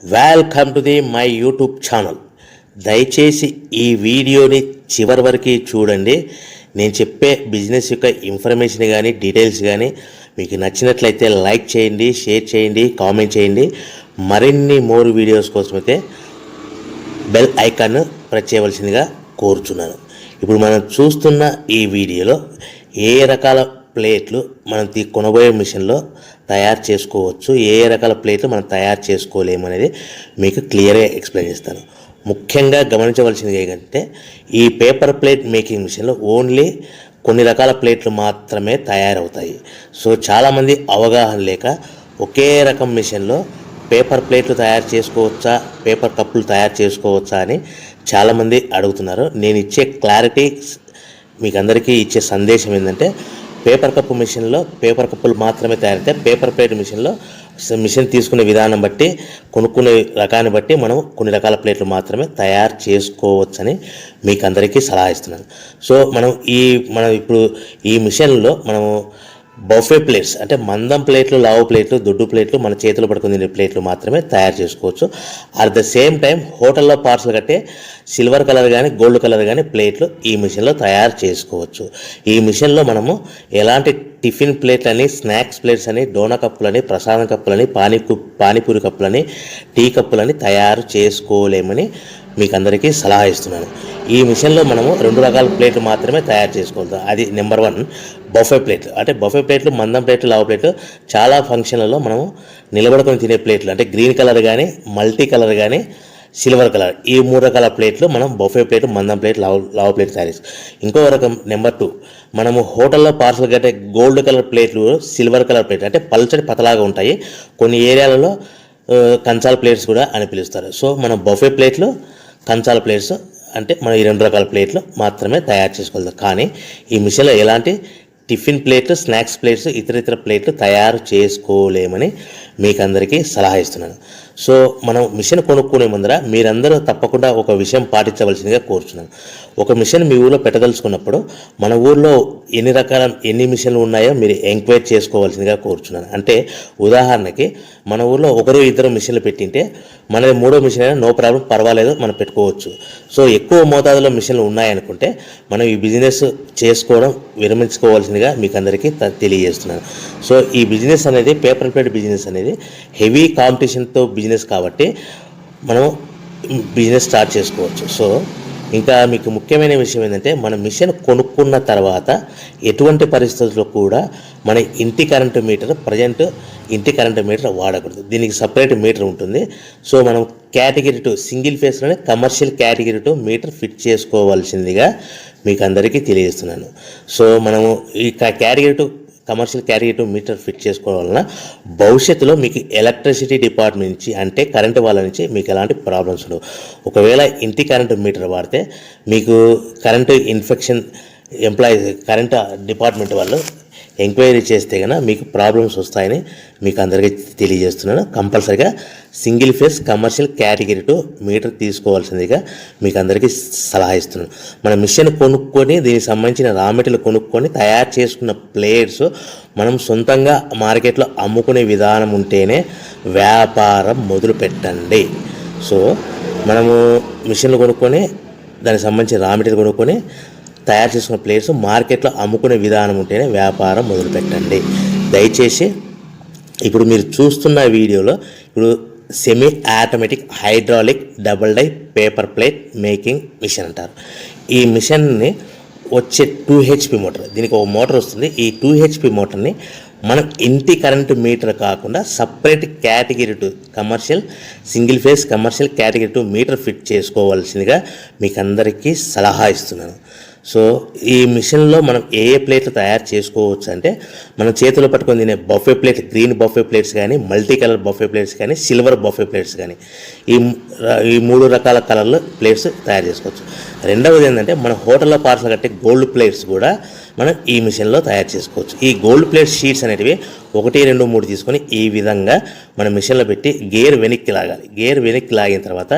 Welcome to my YouTube channel. దయచేసి ఈ వీడియోని చివరి వరకు చూడండి. నేను చెప్పే బిజినెస్ యొక్క ఇన్ఫర్మేషన్ కానీ డీటెయిల్స్ కానీ మీకు నచ్చినట్లయితే లైక్ చేయండి, షేర్ చేయండి, కామెంట్ చేయండి. మరిన్ని మోర్ వీడియోస్ కోసమైతే బెల్ ఐకాన్ ప్రెస్ చేయవలసిందిగా కోరుచున్నాను. ఇప్పుడు మనం చూస్తున్న ఈ వీడియోలో ఏ రకాల ప్లేట్లు మనం కొనబోయే మిషన్లో తయారు చేసుకోవచ్చు, ఏ రకాల ప్లేట్లు మనం తయారు చేసుకోలేమనేది మీకు క్లియర్గా ఎక్స్ప్లెయిన్ చేస్తాను. ముఖ్యంగా గమనించవలసింది ఏంటంటే ఈ పేపర్ ప్లేట్ మేకింగ్ మిషన్లో ఓన్లీ కొన్ని రకాల ప్లేట్లు మాత్రమే తయారవుతాయి. సో చాలామంది అవగాహన లేక ఒకే రకం మిషన్లో పేపర్ ప్లేట్లు తయారు చేసుకోవచ్చా, పేపర్ కప్పులు తయారు చేసుకోవచ్చా అని చాలామంది అడుగుతున్నారు. నేను ఇచ్చే క్లారిటీ మీకు అందరికీ ఇచ్చే సందేశం ఏంటంటే పేపర్ కప్పు మిషన్లో పేపర్ కప్పులు మాత్రమే తయారవుతాయి. పేపర్ ప్లేట్ మిషన్లో మిషన్ తీసుకునే విధానం బట్టి, కొనుక్కునే రకాన్ని బట్టి మనం కొన్ని రకాల ప్లేట్లు మాత్రమే తయారు చేసుకోవచ్చని మీకు అందరికీ సలహా ఇస్తున్నాను. సో మనం ఇప్పుడు ఈ మిషన్లో మనము బఫే ప్లేట్స్ అంటే మందం ప్లేట్లు, లావు ప్లేట్లు, దొడ్డు ప్లేట్లు, మన చేతులు పట్టుకుని తినే ప్లేట్లు మాత్రమే తయారు చేసుకోవచ్చు. అట్ ద సేమ్ టైం హోటల్లో పార్సల్ కట్టే సిల్వర్ కలర్ కానీ గోల్డ్ కలర్ కానీ ప్లేట్లు ఈ మిషన్లో తయారు చేసుకోవచ్చు. ఈ మిషన్లో మనము ఎలాంటి టిఫిన్ ప్లేట్లని, స్నాక్స్ ప్లేట్స్ అని, డోనా కప్పులని, ప్రసాదం కప్పులని, పానీపూరి కప్పులని, టీ కప్పులని తయారు చేసుకోలేమని మీకు అందరికీ సలహా ఇస్తున్నాను. ఈ మిషన్లో మనము 2 రకాల ప్లేట్లు మాత్రమే తయారు చేసుకోగలుగుతాం. అది నెంబర్ 1 బఫే ప్లేట్లు. అంటే బఫే ప్లేట్లు మందం ప్లేట్లు, లావు ప్లేట్లు, చాలా ఫంక్షన్లలో మనము నిలబడుకొని తినే ప్లేట్లు అంటే గ్రీన్ కలర్ కానీ, మల్టీ కలర్ కానీ, సిల్వర్ కలర్, ఈ 3 రకాల ప్లేట్లు మనం బఫే ప్లేట్, మందం ప్లేట్, లావు ప్లేట్ తయారు చేస్తాం. ఇంకో రకం నెంబర్ 2 మనము హోటల్లో పార్సల్ కట్టే గోల్డ్ కలర్ ప్లేట్లు, సిల్వర్ కలర్ ప్లేట్లు అంటే పల్చడి పతలాగా ఉంటాయి. కొన్ని ఏరియాలలో కంచాల ప్లేట్స్ కూడా అని పిలుస్తారు. సో మనం బఫే ప్లేట్లు, కంచాల ప్లేట్స్ అంటే మనం ఈ 2 రకాల ప్లేట్లు మాత్రమే తయారు చేసుకోగలుగుతాం. కానీ ఈ మిషన్లో ఎలాంటి టిఫిన్ ప్లేట్లు, స్నాక్స్ ప్లేట్స్, ఇతర ప్లేట్లు తయారు చేసుకోలేమని మీకు అందరికీ సలహా ఇస్తున్నాను. సో మనం మిషన్ కొనుక్కునే ముందర మీరందరూ తప్పకుండా ఒక విషయం పాటించవలసిందిగా కోరుచున్నాను. ఒక మిషన్ మీ ఊళ్ళో పెట్టదలుచుకున్నప్పుడు మన ఊళ్ళో ఎన్ని మిషన్లు ఉన్నాయో మీరు ఎంక్వైరీ చేసుకోవాల్సిందిగా కోరుచున్నాను. అంటే ఉదాహరణకి మన ఊళ్ళో 1-2 మిషన్లు పెట్టింటే మనది 3వ మిషన్ అయినా నో ప్రాబ్లం, పర్వాలేదు, మనం పెట్టుకోవచ్చు. సో ఎక్కువ మోతాదులో మిషన్లు ఉన్నాయనుకుంటే మనం ఈ బిజినెస్ చేసుకోవడం విరమించుకోవాల్సిందిగా మీకు అందరికీ తెలియజేస్తున్నాను. సో ఈ బిజినెస్ అనేది పేపర్ ప్లేట్ బిజినెస్ అనేది హెవీ కాంపిటీషన్తో బిజినెస్ కాబట్టి మనం బిజినెస్ స్టార్ట్ చేసుకోవచ్చు. సో ఇంకా మీకు ముఖ్యమైన విషయం ఏంటంటే మన మిషన్ కొనుక్కున్న తర్వాత ఎటువంటి పరిస్థితుల్లో కూడా మన ఇంటి కరెంటు మీటర్, ఇంటి కరెంటు మీటర్ వాడకూడదు. దీనికి సపరేట్ మీటర్ ఉంటుంది. సో మనం కేటగిరీ 2 సింగిల్ ఫేస్లోనే కమర్షియల్ కేటగిరీ 2 మీటర్ ఫిట్ చేసుకోవాల్సిందిగా మీకు అందరికీ తెలియజేస్తున్నాను. సో మనము ఈ category 2 commercial category 2 meter fit చేసుకోవడం వలన భవిష్యత్తులో మీకు ఎలక్ట్రిసిటీ డిపార్ట్మెంట్ నుంచి అంటే కరెంటు వాళ్ళ నుంచి మీకు ఎలాంటి ప్రాబ్లమ్స్ ఉండవు. ఒకవేళ ఇంటి కరెంటు మీటర్ వాడితే మీకు కరెంటు ఇన్ఫెక్షన్ కరెంటు డిపార్ట్మెంట్ వాళ్ళు ఎంక్వైరీ చేస్తే కనుక మీకు ప్రాబ్లమ్స్ వస్తాయని మీకు అందరికీ తెలియజేస్తున్నాను. కంపల్సరీగా single phase commercial category 2 meter తీసుకోవాల్సిందిగా మీకు అందరికీ సలహా ఇస్తున్నాను. మన మిషన్ కొనుక్కొని దీనికి సంబంధించిన రా మెటీరియల్ కొనుక్కొని తయారు చేసుకున్న ప్లేట్స్ మనం సొంతంగా మార్కెట్లో అమ్ముకునే విధానం ఉంటేనే వ్యాపారం మొదలు పెట్టండి. సో మనము మిషన్లు కొనుక్కొని దానికి సంబంధించిన రా మెటీరియల్ కొనుక్కొని తయారు చేసుకున్న ప్లేట్స్ మార్కెట్లో అమ్ముకునే విధానం ఉంటేనే వ్యాపారం మొదలుపెట్టండి. దయచేసి ఇప్పుడు మీరు చూస్తున్న వీడియోలో ఇప్పుడు semi automatic hydraulic double die paper plate making machine అంటారు. ఈ మిషన్ని వచ్చే 2 HP మోటార్, దీనికి ఒక మోటార్ వస్తుంది. ఈ 2 HP మోటార్ని మనం ఇంటి కరెంటు మీటర్ కాకుండా separate category 2 commercial single phase commercial category 2 meter fit చేసుకోవాల్సిందిగా మీకు అందరికీ సలహా ఇస్తున్నాను. సో ఈ మిషన్లో మనం ఏ ప్లేట్లు తయారు చేసుకోవచ్చు అంటే మనం చేతిలో పట్టుకొని తినే buffet plate, green buffet plates కానీ, మల్టీ కలర్ బఫే ప్లేట్స్ కానీ, సిల్వర్ బఫే ప్లేట్స్ కానీ, ఈ 3 రకాల కలర్లు ప్లేట్స్ తయారు చేసుకోవచ్చు. రెండవది ఏంటంటే మన హోటల్లో పార్సల్ కట్టే గోల్డ్ ప్లేట్స్ కూడా మనం ఈ మిషన్లో తయారు చేసుకోవచ్చు. ఈ గోల్డ్ ప్లేట్ షీట్స్ అనేటివి 1, 2, 3 తీసుకొని ఈ విధంగా మన మిషన్లో పెట్టి గేర్ వెనక్కి లాగాలి. గేర్ వెనక్కి లాగిన తర్వాత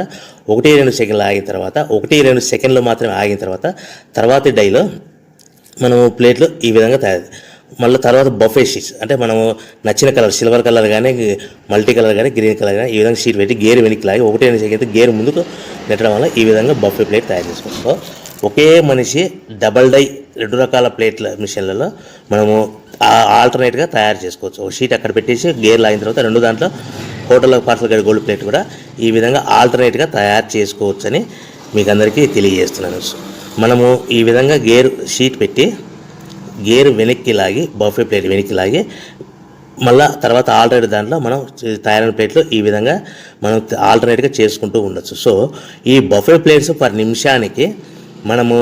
1-2 సెకండ్లు ఆగిన తర్వాత 1-2 సెకండ్లు మాత్రమే ఆగిన తర్వాత తర్వాతి డైలో మనము ప్లేట్లు ఈ విధంగా తయారు మళ్ళీ తర్వాత బఫే షీట్స్ అంటే మనము నచ్చిన కలర్ సిల్వర్ కలర్ కానీ మల్టీ కలర్ కానీ గ్రీన్ కలర్ కానీ ఈ విధంగా షీట్ పెట్టి గేర్ వెనక్కి లాగి ఒకటే అయితే గేర్ ముందుకు నెట్టడం వల్ల ఈ విధంగా బఫే ప్లేట్ తయారు చేసుకోవచ్చు. సో ఒకే మనిషి డబల్ డై 2 రకాల ప్లేట్ల మిషన్లలో మనము ఆల్టర్నేట్గా తయారు చేసుకోవచ్చు. ఒక షీట్ అక్కడ పెట్టేసి గేర్ లాగిన తర్వాత 2 దాంట్లో హోటల్లో పార్సల్ గడి గోల్డ్ ప్లేట్ కూడా ఈ విధంగా ఆల్టర్నేట్గా తయారు చేసుకోవచ్చని మీకు అందరికీ తెలియజేస్తున్నాను. మనము ఈ విధంగా గేర్ షీట్ పెట్టి గేర్ వెనక్కి లాగి బఫే ప్లేట్ వెనక్కి లాగి మళ్ళీ తర్వాత ఆల్టర్నేట్ దాంట్లో మనం తయారైన ప్లేట్లు ఈ విధంగా మనం ఆల్టర్నేట్గా చేసుకుంటూ ఉండొచ్చు. సో ఈ బఫే ప్లేట్స్ పర్ నిమిషానికి మనము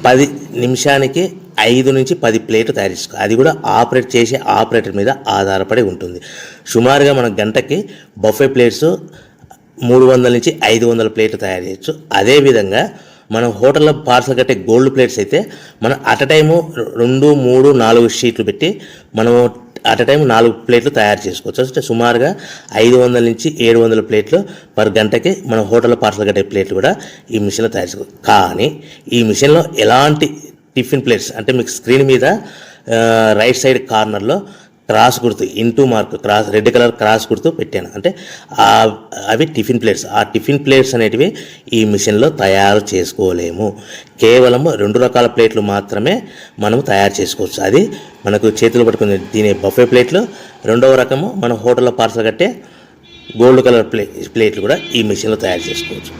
10 నిమిషానికి 5 నుంచి 10 ప్లేట్లు తయారు చేసుకోవాలి. అది కూడా ఆపరేట్ చేసే ఆపరేటర్ మీద ఆధారపడి ఉంటుంది. సుమారుగా మన గంటకి బఫే ప్లేట్స్ 300 నుంచి 500 ప్లేట్లు తయారు చేయొచ్చు. అదేవిధంగా మనం హోటల్లో పార్సల్ కట్టే గోల్డ్ ప్లేట్స్ అయితే మనం అట్ టైము 2, 3, 4 షీట్లు పెట్టి మనము అట్ టైం 4 ప్లేట్లు తయారు చేసుకోవచ్చు. అంటే సుమారుగా 500 నుంచి 700 ప్లేట్లు పర్ గంటకి మన హోటల్లో పార్సల్ కట్టే ప్లేట్లు కూడా ఈ మిషన్లో తయారు చేసుకోవచ్చు. కానీ ఈ మిషన్లో ఎలాంటి టిఫిన్ ప్లేట్స్ అంటే మీకు స్క్రీన్ మీద రైట్ సైడ్ కార్నర్లో క్రాస్ గుర్తు into mark cross red colour cross గుర్తు పెట్టాను. అంటే అవి టిఫిన్ ప్లేట్స్. ఆ టిఫిన్ ప్లేట్స్ అనేటివి ఈ మిషన్లో తయారు చేసుకోలేము. కేవలం 2 రకాల ప్లేట్లు మాత్రమే మనం తయారు చేసుకోవచ్చు. అది మనకు చేతులు పట్టుకుని తినే బఫే ప్లేట్లు, 2వ రకము మన హోటల్లో పార్సల్ కట్టే గోల్డ్ కలర్ ప్లేట్లు కూడా ఈ మిషన్లో తయారు చేసుకోవచ్చు.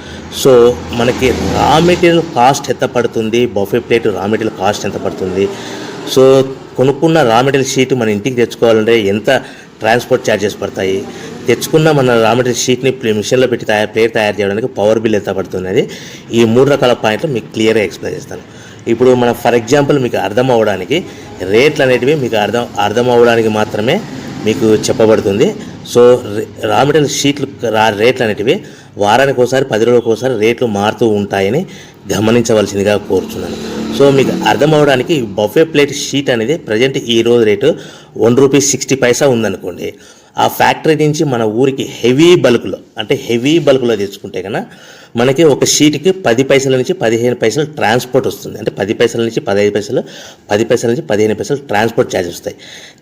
సో మనకి రా మెటీరియల్ కాస్ట్ ఎంత పడుతుంది, buffet plate raw material cost ఎంత పడుతుంది, సో కొనుక్కున్న రా మెటీరియల్ షీట్ మన ఇంటికి తెచ్చుకోవాలంటే ఎంత ట్రాన్స్పోర్ట్ ఛార్జెస్ పడతాయి, తెచ్చుకున్న మన రా మెటీరియల్ షీట్ని మిషన్లో పెట్టి ప్లేట్ తయారు చేయడానికి పవర్ బిల్ ఎంత పడుతున్నది, ఈ 3 రకాల పాయింట్లు మీకు క్లియర్గా ఎక్స్ప్లెయిన్ చేస్తాను. ఇప్పుడు మనం ఫర్ ఎగ్జాంపుల్ మీకు అర్థం అవ్వడానికి రేట్లు అనేటివి మీకు అర్థం అవ్వడానికి మాత్రమే మీకు చెప్పబడుతుంది. సో రా మెటీరియల్ షీట్లు రేట్లు అనేటివి వారానికి ఒకసారి 10 రోజులకు ఒకసారి రేట్లు మారుతూ ఉంటాయని గమనించవలసిందిగా కోరుతున్నాను. సో మీకు అర్థం అవ్వడానికి బఫే ప్లేట్ షీట్ అనేది ప్రజెంట్ ఈ రోజు రేటు ₹1.60 ఉందనుకోండి. ఆ ఫ్యాక్టరీ నుంచి మన ఊరికి హెవీ బల్క్లో తెచ్చుకుంటే కన్నా మనకి ఒక షీట్కి 10 పైసల నుంచి 15 పైసలు ట్రాన్స్పోర్ట్ వస్తుంది. అంటే 10 పైసల నుంచి 15 పైసలు, 10 పైసల నుంచి 15 పైసలు ట్రాన్స్పోర్ట్ ఛార్జెస్ వస్తాయి.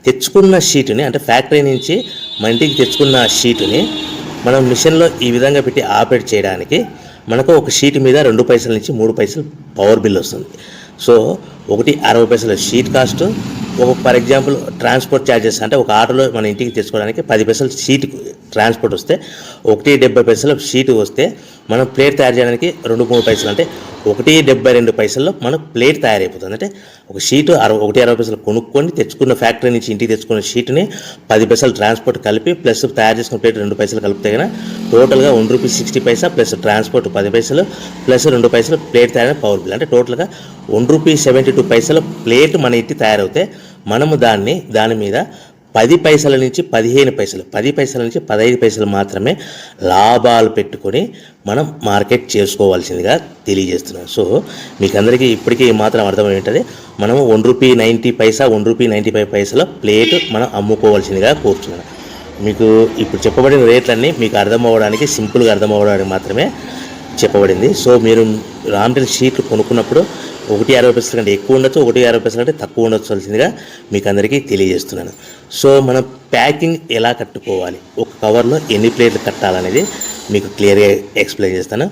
తెచ్చుకున్న షీటుని అంటే ఫ్యాక్టరీ నుంచి మన ఇంటికి తెచ్చుకున్న షీటుని మనం మిషన్లో ఈ విధంగా పెట్టి ఆపరేట్ చేయడానికి మనకు ఒక షీట్ మీద 2 పైసల నుంచి 3 పైసలు పవర్ బిల్ వస్తుంది. సో ఒకటి 60 పైసల sheet cost, for example transport charges అంటే ఒక ఆటోలో మన ఇంటికి తెచ్చుకోవడానికి 10 పైసలు షీట్ ట్రాన్స్పోర్ట్ వస్తే, 1.70 పైసలు షీట్ వస్తే మనం ప్లేట్ తయారు చేయడానికి 2-3 పైసలు అంటే 1.72 పైసల్లో మనకు ప్లేట్ తయారైపోతుంది. అంటే ఒక షీటు 1.60 పైసలు కొనుక్కొని తెచ్చుకున్న ఫ్యాక్టరీ నుంచి ఇంటికి తెచ్చుకున్న షీట్ని 10 పైసలు ట్రాన్స్పోర్ట్ కలిపి ప్లస్ తయారు చేసుకున్న ప్లేట్ 2 పైసలు కలిపితే కన్నా టోటల్గా ₹1.60 ప్లస్ ట్రాన్స్పోర్ట్ 10 పైసలు ప్లస్ 2 పైసలు ప్లేట్ తయారైన పవర్ బిల్ అంటే టోటల్గా ₹1.72 ప్లేట్ మన ఇంటికి తయారవుతే మనము దాని మీద 10 పైసల నుంచి 15 పైసలు, 10 పైసల నుంచి 15 పైసలు మాత్రమే లాభాలు పెట్టుకొని మనం మార్కెట్ చేసుకోవాల్సిందిగా తెలియజేస్తున్నాం. సో మీకు అందరికీ ఇప్పటికీ మాత్రం అర్థమై ఉంటుంది. మనము ₹1.90, ₹1.95 ప్లేట్ మనం అమ్ముకోవాల్సిందిగా కోరుతున్నాను. మీకు ఇప్పుడు చెప్పబడిన రేట్లన్నీ మీకు అర్థం అవ్వడానికి, సింపుల్గా అర్థం అవ్వడానికి మాత్రమే చెప్పబడింది. సో మీరు రా మెటీరియల్ షీట్లు కొనుక్కున్నప్పుడు 1.60 కంటే ఎక్కువ ఉండొచ్చు, 1.60 కంటే తక్కువ ఉండొచ్చువలసిందిగా మీకు అందరికీ తెలియజేస్తున్నాను. సో మనం ప్యాకింగ్ ఎలా కట్టుకోవాలి, ఒక కవర్లో ఎన్ని ప్లేట్లు కట్టాలనేది మీకు క్లియర్గా ఎక్స్ప్లెయిన్ చేస్తాను.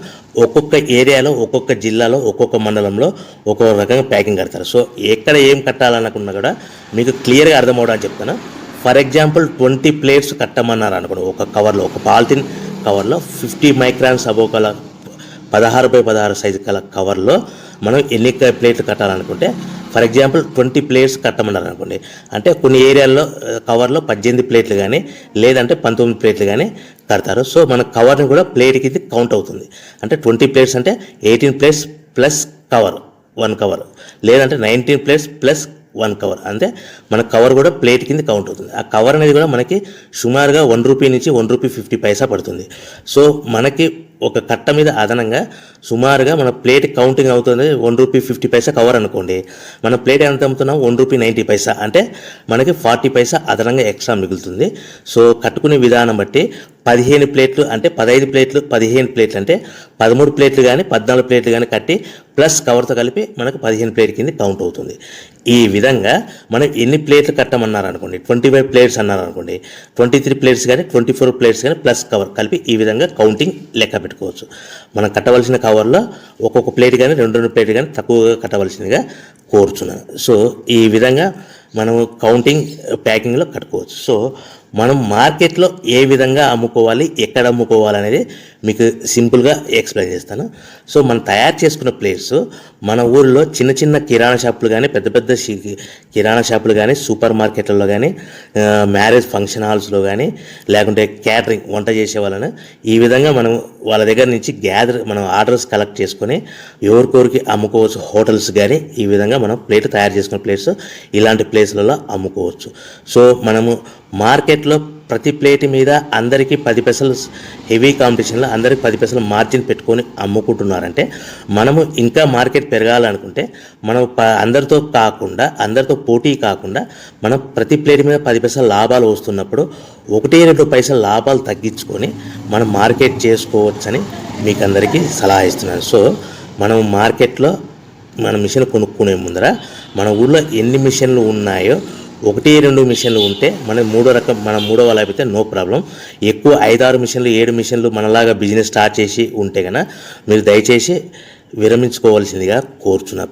ఒక్కొక్క ఏరియాలో, ఒక్కొక్క జిల్లాలో, ఒక్కొక్క మండలంలో ఒక్కొక్క రకంగా ప్యాకింగ్ కడతారు. సో ఎక్కడ ఏం కట్టాలనుకున్నా కూడా మీకు క్లియర్గా అర్థం అవడానికి చెప్తాను. ఫర్ ఎగ్జాంపుల్ 20 ప్లేట్స్ కట్టమన్నారు అనుకోండి, ఒక కవర్లో, ఒక పాలిథిన్ కవర్లో 50 మైక్రాన్స్ అబోవ్ కల 16x16 సైజు కల కవర్లో మనం ఎన్ని ప్లేట్లు కట్టాలనుకుంటే, ఫర్ ఎగ్జాంపుల్ 20 ప్లేట్స్ కట్టమన్నారు అనుకోండి, అంటే కొన్ని ఏరియాల్లో కవర్లో 18 ప్లేట్లు కానీ లేదంటే 19 ప్లేట్లు కానీ కడతారు. సో మన కవర్ని కూడా ప్లేట్కి ఇది కౌంట్ అవుతుంది. అంటే 20 ప్లేట్స్ అంటే 18 ప్లేట్స్ ప్లస్ కవర్ 1 కవర్, లేదంటే 19 ప్లేట్స్ ప్లస్ 1 కవర్, అంటే మన కవర్ కూడా ప్లేట్ కింద కౌంట్ అవుతుంది. ఆ కవర్ అనేది కూడా మనకి సుమారుగా ₹1 నుంచి ₹1.50 పడుతుంది. సో మనకి ఒక కట్ట మీద అదనంగా సుమారుగా మన ప్లేట్ కౌంటింగ్ అవుతుంది ₹1.50 కవర్ అనుకోండి, మన ప్లేట్ ఎంత అమ్ముతున్నాం ₹1.90, అంటే మనకి 40 పైసా అదనంగా ఎక్స్ట్రా మిగులుతుంది. సో కట్టుకునే విధానం బట్టి 15 ప్లేట్లు అంటే 15 ప్లేట్లు, 15 ప్లేట్లు అంటే 13 ప్లేట్లు కానీ 14 ప్లేట్లు కానీ కట్టి ప్లస్ కవర్తో కలిపి మనకు 15 ప్లేట్ కింద కౌంట్ అవుతుంది. ఈ విధంగా మనం ఎన్ని ప్లేట్లు కట్టమన్నారు అనుకోండి, 25 ప్లేట్స్ అన్నారు అనుకోండి, 23 ప్లేట్స్ కానీ 24 ప్లేట్స్ కానీ ప్లస్ కవర్ కలిపి ఈ విధంగా కౌంటింగ్ లెక్క పెట్టుకోవచ్చు. మనం కట్టవలసిన కవర్లో ఒక్కొక్క ప్లేట్ కానీ 2 ప్లేట్ కానీ తక్కువగా కట్టవలసిందిగా కోరుచున్నాను. సో ఈ విధంగా మనం కౌంటింగ్ ప్యాకింగ్లో కట్టుకోవచ్చు. సో మనం మార్కెట్లో ఏ విధంగా అమ్ముకోవాలి, ఎక్కడ అమ్ముకోవాలి అనేది మీకు సింపుల్గా ఎక్స్ప్లెయిన్ చేస్తాను. సో మనం తయారు చేసుకున్న ప్లేట్స్ మన ఊరిలో చిన్న చిన్న కిరాణా షాపులు కానీ, పెద్ద పెద్ద కిరాణా షాపులు కానీ, సూపర్ మార్కెట్లలో కానీ, మ్యారేజ్ ఫంక్షన్ హాల్స్లో కానీ, లేకుంటే క్యాటరింగ్ వంట చేసే వాళ్ళని ఈ విధంగా మనం వాళ్ళ దగ్గర నుంచి మనం ఆర్డర్స్ కలెక్ట్ చేసుకొని ఎవరికొరికి అమ్ముకోవచ్చు. హోటల్స్ కానీ ఈ విధంగా మనం ప్లేట్ తయారు చేసుకున్న ప్లేట్స్ ఇలాంటి ప్లేస్లలో అమ్ముకోవచ్చు. సో మనము మార్కెట్లో ప్రతి ప్లేట్ మీద అందరికీ 10 పైసలు హెవీ కాంపిటీషన్లో అందరికి 10 పైసలు మార్జిన్ పెట్టుకొని అమ్ముకుంటున్నారంటే మనము ఇంకా మార్కెట్ పెరగాలనుకుంటే మనం అందరితో పోటీ కాకుండా మనం ప్రతి ప్లేట్ మీద 10 పైసలు లాభాలు వస్తున్నప్పుడు 1-2 పైసలు లాభాలు తగ్గించుకొని మనం మార్కెట్ చేసుకోవచ్చని మీకు అందరికీ సలహా ఇస్తున్నాను. సో మనం మార్కెట్లో మన మిషన్ కొనుక్కునే ముందర మన ఊళ్ళో ఎన్ని మిషన్లు ఉన్నాయో 1-2 మిషన్లు ఉంటే మనం మూడో వాళ్ళు అయిపోతే నో ప్రాబ్లం. ఎక్కువ 5-6 మిషన్లు 7 మిషన్లు మనలాగా బిజినెస్ స్టార్ట్ చేసి ఉంటే కనుక మీరు దయచేసి విరమించుకోవాల్సిందిగా కోరుచున్నారు.